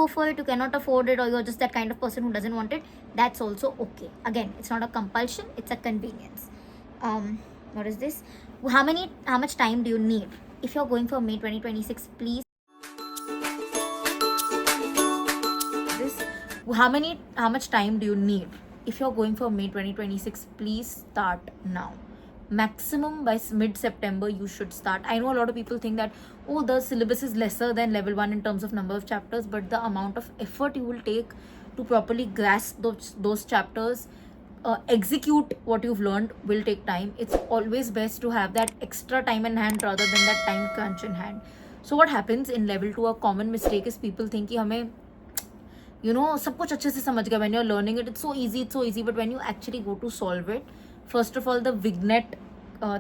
go for it, you cannot afford it, or you're just that kind of person who doesn't want it, that's also okay. Again, it's not a compulsion, it's a convenience. What is this? How much time do you need? If you're going for May 2026, please this how much time do you need? If you're going for May 2026, please start now. Maximum by mid September you should start. I know a lot of people think that, oh, the syllabus is lesser than level 1 in terms of number of chapters, but the amount of effort you will take to properly grasp those chapters, execute what you've learned, will take time. It's always best to have that extra time in hand rather than that time crunch in hand. So what happens in level 2, a common mistake is people think कि हमें सब कुछ अच्छे से समझ गया. When you're learning it, it's so easy, but when you actually go to solve it, first of all, the vignette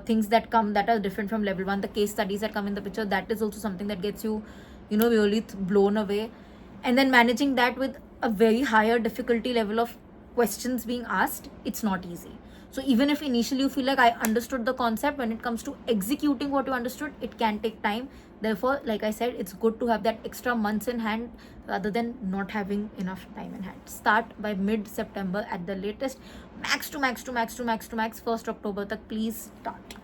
things that come that are different from level 1, the case studies that come in the picture, that is also something that gets you really blown away. And then managing that with a very higher difficulty level of questions being asked, it's not easy. So even if initially you feel like I understood the concept, when it comes to executing what you understood, it can take time. Therefore, like I said, it's good to have that extra months in hand rather than not having enough time in hand. Start by mid September at the latest. Max 1st October tak please start.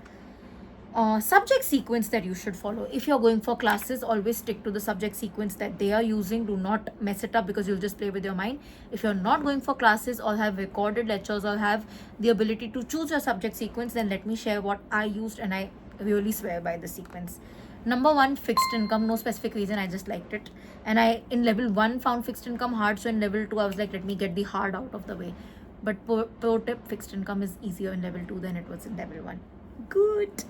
Subject sequence that you should follow. If you're going for classes, always stick to the subject sequence that they are using. Do not mess it up because you'll just play with your mind. If you're not going for classes or have recorded lectures or have the ability to choose your subject sequence, then let me share what I used, and I really swear by the sequence. Number 1, fixed income. No specific reason, I just liked it. And I in level 1 found fixed income hard, so in level 2 I was like, let me get the hard out of the way. But pro tip, fixed income is easier in level 2 than it was in level 1. Good.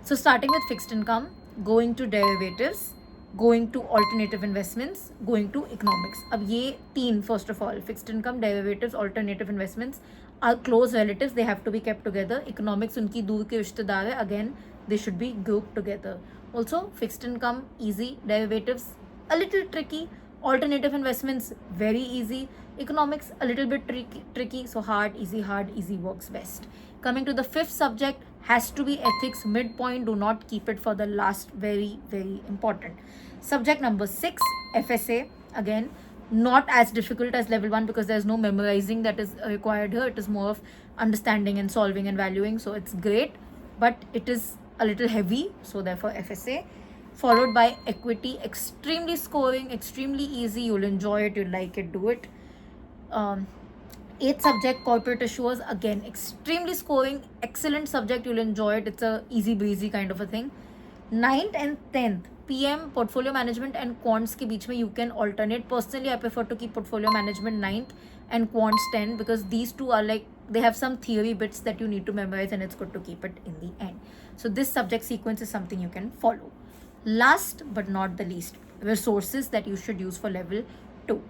So starting with fixed income, going to derivatives, going to alternative investments, going to economics. अब ये तीन, first of all, fixed income, derivatives, alternative investments are close relatives. They have to be kept together. Economics उनकी दूर के रिश्तेदार है. Again, they should be grouped together. Also, fixed income easy, derivatives a little tricky, alternative investments very easy, economics a little bit tricky. So hard, easy works best. Coming to the fifth subject, has to be ethics, midpoint. Do not keep it for the last. Very important. Subject number 6, FSA. Again, not as difficult as level 1 because there's no memorizing that is required here. It is more of understanding and solving and valuing. So it's great, but it is a little heavy. So therefore FSA. Followed by equity, extremely scoring, extremely easy. You'll enjoy it, you'll like it, do it. 8th subject, corporate issuers. Again, extremely scoring, excellent subject, you'll enjoy it. It's a easy breezy kind of a thing. 9th and 10th, PM, portfolio management and quants ke beech mein you can alternate. Personally, I prefer to keep portfolio management 9th and quants 10 because these two are like, they have some theory bits that you need to memorize, and it's good to keep it in the end. So this subject sequence is something you can follow. Last but not the least, resources that you should use for level 2.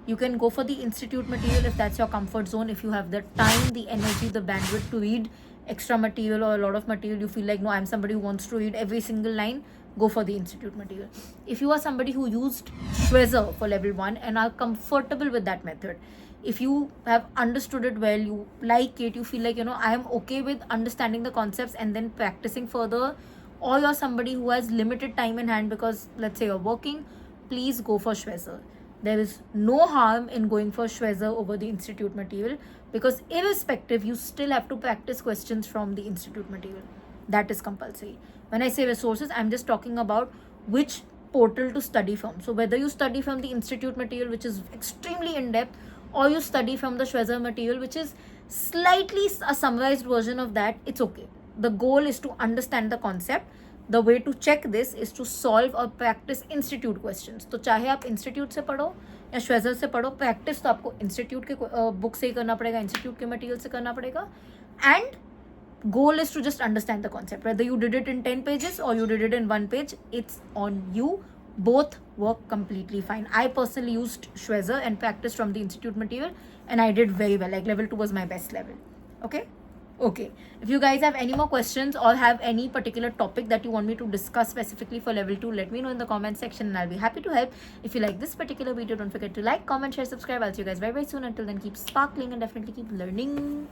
You can go for the institute material if that's your comfort zone. If you have the time, the energy, the bandwidth to read extra material or a lot of material, you feel like, no, I'm somebody who wants to read every single line, go for the institute material. If you are somebody who used Schwezer for level 1 and are comfortable with that method, if you have understood it well, you like it, you feel like, I am okay with understanding the concepts and then practicing further, or you're somebody who has limited time in hand because let's say you're working, please go for Schwezer. There is no harm in going for Schwezer over the institute material because irrespective, you still have to practice questions from the institute material. That is compulsory. When I say resources, I'm just talking about which portal to study from. So whether you study from the institute material, which is extremely in-depth, or you study from the Schwezer material, which is slightly a summarized version of that, it's okay. The goal is to understand the concept. The way to check this is to solve or practice institute questions. तो चाहे आप institute से पढ़ो या Schwezer से पढ़ो, practice तो आपको institute के book से ही करना पड़ेगा, institute के material से करना पड़ेगा. And goal is to just understand the concept. Whether you did it in 10 pages or you did it in 1 page, it's on you. Both work completely fine. I personally used Schwezer and practiced from the institute material, and I did very well. Like level 2 was my best level. Okay. If you guys have any more questions or have any particular topic that you want me to discuss specifically for level 2, let me know in the comment section and I'll be happy to help. If you like this particular video, don't forget to like, comment, share, subscribe. I'll see you guys very soon. Until then, keep sparkling and definitely keep learning.